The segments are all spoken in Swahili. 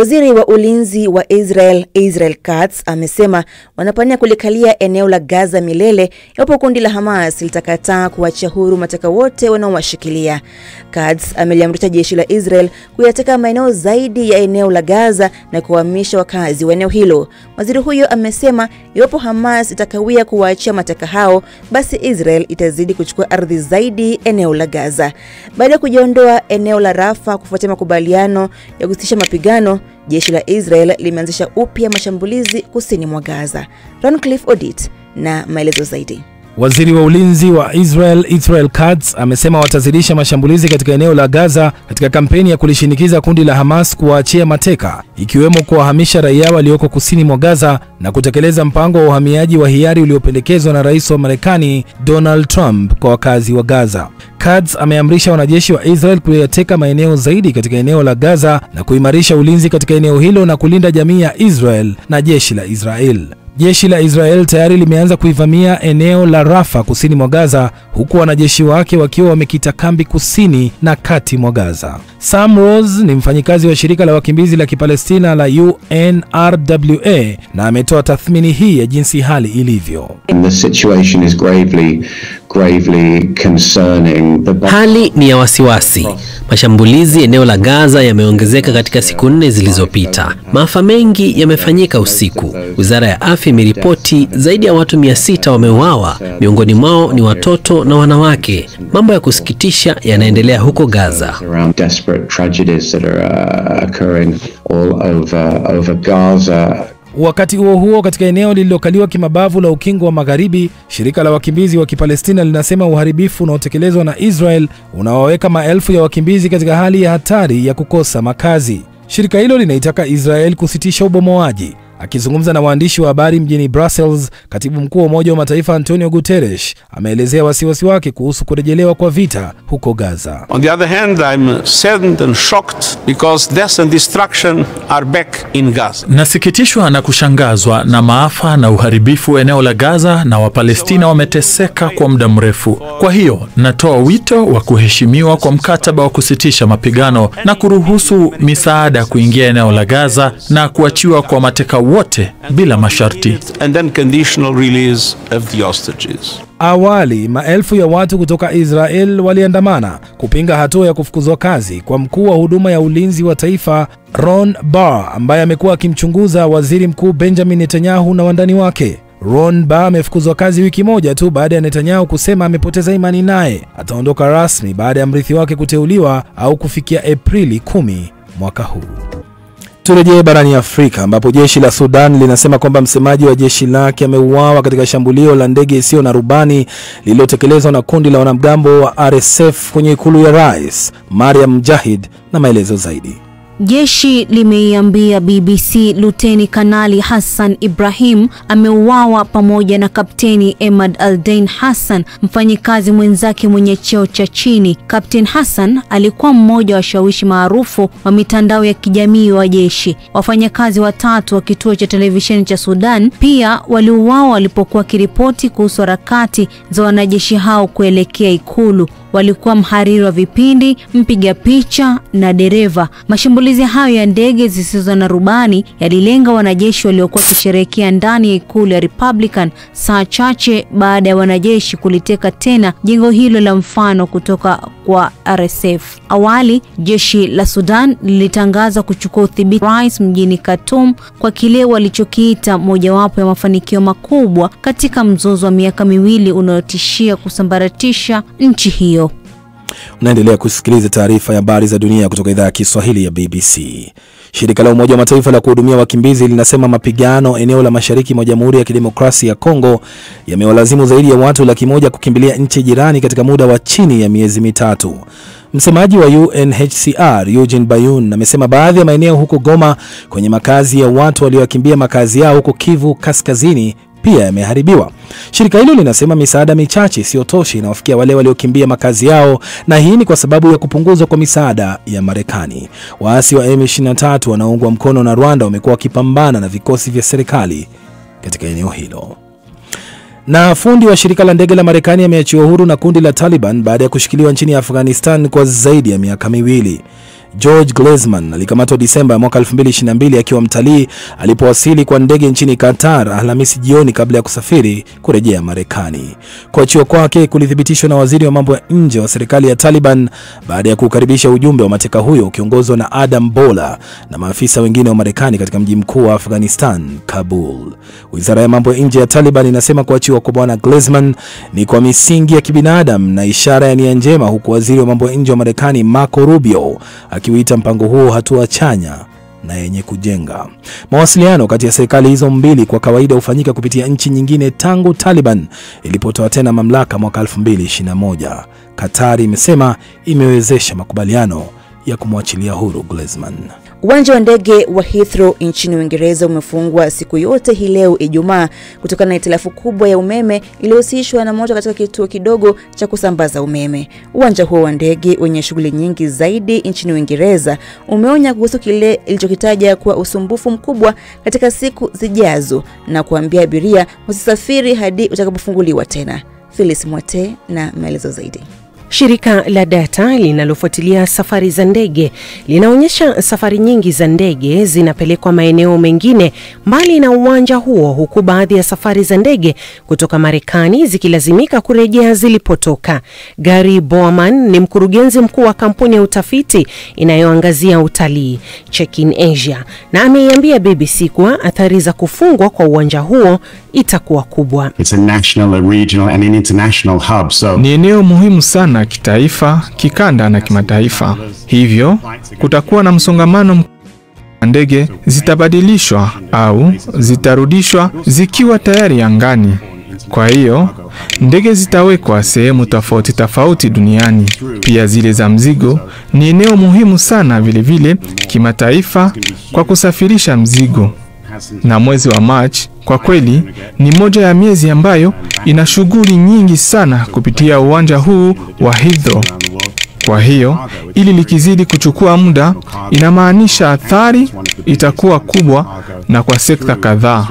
Waziri wa ulinzi wa Israel Katz amesema wanapania kulikalia eneo la Gaza milele iwapo kundi la Hamas litakataa kuachia huru mateka wote wanaowashikilia. Katz ameliamrisha jeshi la Israel kuyateka maeneo zaidi ya eneo la Gaza na kuhamisha wakazi wa eneo hilo. Waziri huyo amesema iwapo Hamas itakawia kuwaachia mateka hao, basi Israel itazidi kuchukua ardhi zaidi eneo la Gaza. Baada ya kujiondoa eneo la Rafah kufuatia makubaliano ya kusitisha mapigano, jeshi la Israel limeanzisha upya mashambulizi kusini mwa Gaza. Roncliffe Odit na maelezo zaidi. Waziri wa ulinzi wa Israel Katz amesema watazidisha mashambulizi katika eneo la Gaza katika kampeni ya kulishinikiza kundi la Hamas kuwaachia mateka, ikiwemo kuwahamisha raia walioko kusini mwa Gaza na kutekeleza mpango wa uhamiaji wa hiari uliopendekezwa na Rais wa Marekani Donald Trump kwa wakazi wa Gaza. Katz ameamrisha wanajeshi wa Israel kuyateka maeneo zaidi katika eneo la Gaza na kuimarisha ulinzi katika eneo hilo na kulinda jamii ya Israel na jeshi la Israel. Jeshi la Israel tayari limeanza kuivamia eneo la Rafah kusini mwa Gaza, huku wanajeshi wake wakiwa wamekita kambi kusini na kati mwa Gaza. Sam Rose ni mfanyikazi wa shirika la wakimbizi la Kipalestina la UNRWA na ametoa tathmini hii ya jinsi hali ilivyo. The situation is gravely concerning. Hali ni ya wasiwasi. Mashambulizi eneo la Gaza yameongezeka katika siku 4 zilizopita. Maafa mengi yamefanyika usiku. Wizara ya Afya imeripoti zaidi ya watu 600 wameuawa, miongoni mwao ni watoto na wanawake. Mambo ya kusikitisha yanaendelea huko Gaza. Wakati huo katika eneo lililokaliwa kimabavu la Ukingo wa Magharibi, shirika la wakimbizi wa Kipalestina linasema uharibifu unaotekelezwa na Israel unawaweka maelfu ya wakimbizi katika hali ya hatari ya kukosa makazi. Shirika hilo linaitaka Israel kusitisha ubomoaji. Akizungumza na waandishi wa habari mjini Brussels, katibu mkuu wa Umoja wa Mataifa Antonio Guterres ameelezea wasiwasi wake kuhusu kurejelewa kwa vita huko Gaza. On the other hand, I'm saddened and shocked because death and destruction are back in Gaza. Nasikitishwa na kushangazwa na maafa na uharibifu eneo la Gaza, na Wapalestina wameteseka kwa muda mrefu. Kwa hiyo, natoa wito wa kuheshimiwa kwa mkataba wa kusitisha mapigano na kuruhusu misaada kuingia eneo la Gaza na kuachiwa kwa mateka wote bila masharti. And then conditional release of the hostages. Awali, maelfu ya watu kutoka Israel waliandamana kupinga hatua ya kufukuzwa kazi kwa mkuu wa huduma ya ulinzi wa taifa Ron Bar, ambaye amekuwa akimchunguza waziri mkuu Benjamin Netanyahu na wandani wake. Ron Bar amefukuzwa kazi wiki moja tu baada ya Netanyahu kusema amepoteza imani naye. Ataondoka rasmi baada ya mrithi wake kuteuliwa au kufikia Aprili 10 mwaka huu. Turejee barani Afrika ambapo jeshi la Sudan linasema kwamba msemaji wa jeshi lake ameuawa katika shambulio la ndege isiyo na rubani lililotekelezwa na kundi la wanamgambo wa RSF kwenye ikulu ya rais. Mariam Mujahid na maelezo zaidi. Jeshi limeiambia BBC Luteni Kanali Hassan Ibrahim ameuawa pamoja na Kapteni Emad Aldain Hassan, mfanyikazi mwenzake mwenye cheo cha chini. Kapteni Hassan alikuwa mmoja wa washawishi maarufu wa mitandao ya kijamii wa jeshi. Wafanyakazi watatu wa kituo cha televisheni cha Sudan pia waliuawa walipokuwa kiripoti kuhusu harakati za wanajeshi hao kuelekea ikulu. Walikuwa mhariri wa vipindi, mpiga picha na dereva. Mashambulizi hayo ya ndege zisizo na rubani yalilenga wanajeshi waliokuwa wakisherehekea ndani ya ikulu ya Republican saa chache baada ya wanajeshi kuliteka tena jengo hilo la mfano kutoka kwa RSF. Awali, jeshi la Sudan lilitangaza kuchukua udhibiti rais mjini Khartoum kwa kile walichokiita mojawapo ya mafanikio makubwa katika mzozo wa miaka 2 unaotishia kusambaratisha nchi hiyo. Unaendelea kusikiliza taarifa ya habari za dunia kutoka idhaa ya Kiswahili ya BBC. Shirika la Umoja wa Mataifa la kuhudumia wakimbizi linasema mapigano eneo la mashariki mwa Jamhuri ya Kidemokrasia ya Kongo yamewalazimu zaidi ya watu 100,000 kukimbilia nchi jirani katika muda wa chini ya miezi 3. Msemaji wa UNHCR Eugene Bayun amesema baadhi ya maeneo huko Goma kwenye makazi ya watu waliokimbia makazi yao huko Kivu Kaskazini pia yameharibiwa. Shirika hilo linasema misaada michache isiyotoshi inawafikia wale waliokimbia makazi yao, na hii ni kwa sababu ya kupunguzwa kwa misaada ya Marekani. Waasi wa M23 wanaoungwa mkono na Rwanda wamekuwa wakipambana na vikosi vya serikali katika eneo hilo. Na fundi wa shirika la ndege la Marekani ameachiwa huru na kundi la Taliban baada ya kushikiliwa nchini Afghanistan kwa zaidi ya miaka 2. George Glazman alikamatwa Disemba ya mwaka 2022 akiwa mtalii alipowasili kwa ndege nchini Qatar Alhamisi jioni kabla ya kusafiri kurejea Marekani. Kuachiwa kwake kulithibitishwa na waziri wa mambo ya nje wa serikali ya Taliban baada ya kukaribisha ujumbe wa mateka huyo ukiongozwa na Adam Bola na maafisa wengine wa Marekani katika mji mkuu wa Afghanistan, Kabul. Wizara ya mambo ya nje ya Taliban inasema kuachiwa kwa bwana Glazman ni kwa misingi ya kibinadamu na ishara ya nia njema, huku waziri wa mambo ya nje wa Marekani Marco Rubio akiuita mpango huo hatua chanya na yenye kujenga. Mawasiliano kati ya serikali hizo mbili kwa kawaida hufanyika kupitia nchi nyingine tangu Taliban ilipotoa tena mamlaka mwaka 2021. Qatar imesema imewezesha makubaliano ya kumwachilia huru Glazman. Uwanja wa ndege wa Heathrow nchini Uingereza umefungwa siku yote hii leo Ijumaa kutokana na hitilafu kubwa ya umeme iliyohusishwa na moto katika kituo kidogo cha kusambaza umeme. Uwanja huo wa ndege wenye shughuli nyingi zaidi nchini Uingereza umeonya kuhusu kile ilichokitaja kuwa usumbufu mkubwa katika siku zijazo na kuambia abiria wasisafiri hadi utakapofunguliwa tena. Phyllis Mwate na maelezo zaidi. Shirika la data linalofuatilia safari za ndege linaonyesha safari nyingi za ndege zinapelekwa maeneo mengine mbali na uwanja huo, huku baadhi ya safari za ndege kutoka Marekani zikilazimika kurejea zilipotoka. Gary Bowman ni mkurugenzi mkuu wa kampuni ya utafiti inayoangazia utalii Check-in Asia, na ameiambia BBC kuwa athari za kufungwa kwa uwanja huo itakuwa kubwa. It's a national, a regional and an international hub. So ni eneo muhimu sana kitaifa, kikanda na kimataifa. Hivyo kutakuwa na msongamano. Ndege zitabadilishwa au zitarudishwa zikiwa tayari angani. Kwa hiyo ndege zitawekwa sehemu tofauti duniani. Pia zile za mzigo ni eneo muhimu sana vile kimataifa kwa kusafirisha mzigo. Na mwezi wa March kwa kweli ni moja ya miezi ambayo ina shughuli nyingi sana kupitia uwanja huu wa Heathrow. Kwa hiyo ili likizidi kuchukua muda, inamaanisha athari itakuwa kubwa na kwa sekta kadhaa.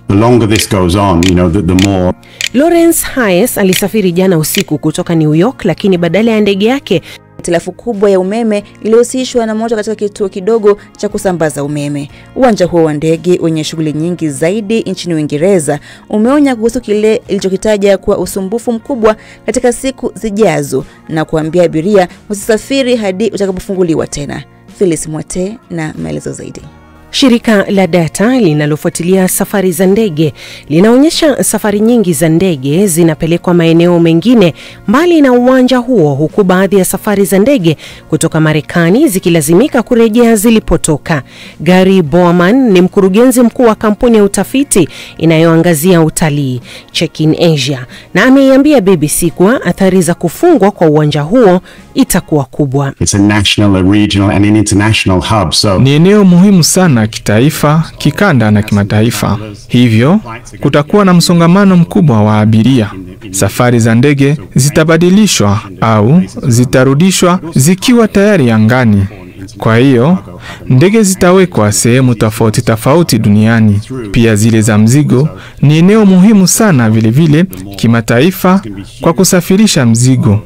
The longer this goes on, the more. Lawrence Hayes alisafiri jana usiku kutoka New York, lakini badala ya ndege yake hitilafu kubwa ya umeme iliyohusishwa na moto katika kituo kidogo cha kusambaza umeme. Uwanja huo wa ndege wenye shughuli nyingi zaidi nchini Uingereza umeonya kuhusu kile ilichokitaja kuwa usumbufu mkubwa katika siku zijazo na kuambia abiria wasisafiri hadi utakapofunguliwa tena. Phyllis Mwate na maelezo zaidi. Shirika la data linalofuatilia safari za ndege linaonyesha safari nyingi za ndege zinapelekwa maeneo mengine mbali na uwanja huo, huku baadhi ya safari za ndege kutoka Marekani zikilazimika kurejea zilipotoka. Gary Bowman ni mkurugenzi mkuu wa kampuni ya utafiti inayoangazia utalii Check-in Asia, na ameiambia BBC kuwa athari za kufungwa kwa uwanja huo itakuwa kubwa. It's a national, a regional and an international hub. So ni eneo muhimu sana kitaifa, kikanda na kimataifa. Hivyo kutakuwa na msongamano mkubwa wa abiria. Safari za ndege zitabadilishwa au zitarudishwa zikiwa tayari angani. Kwa hiyo ndege zitawekwa sehemu tofauti duniani. Pia zile za mzigo ni eneo muhimu sana vile kimataifa kwa kusafirisha mzigo.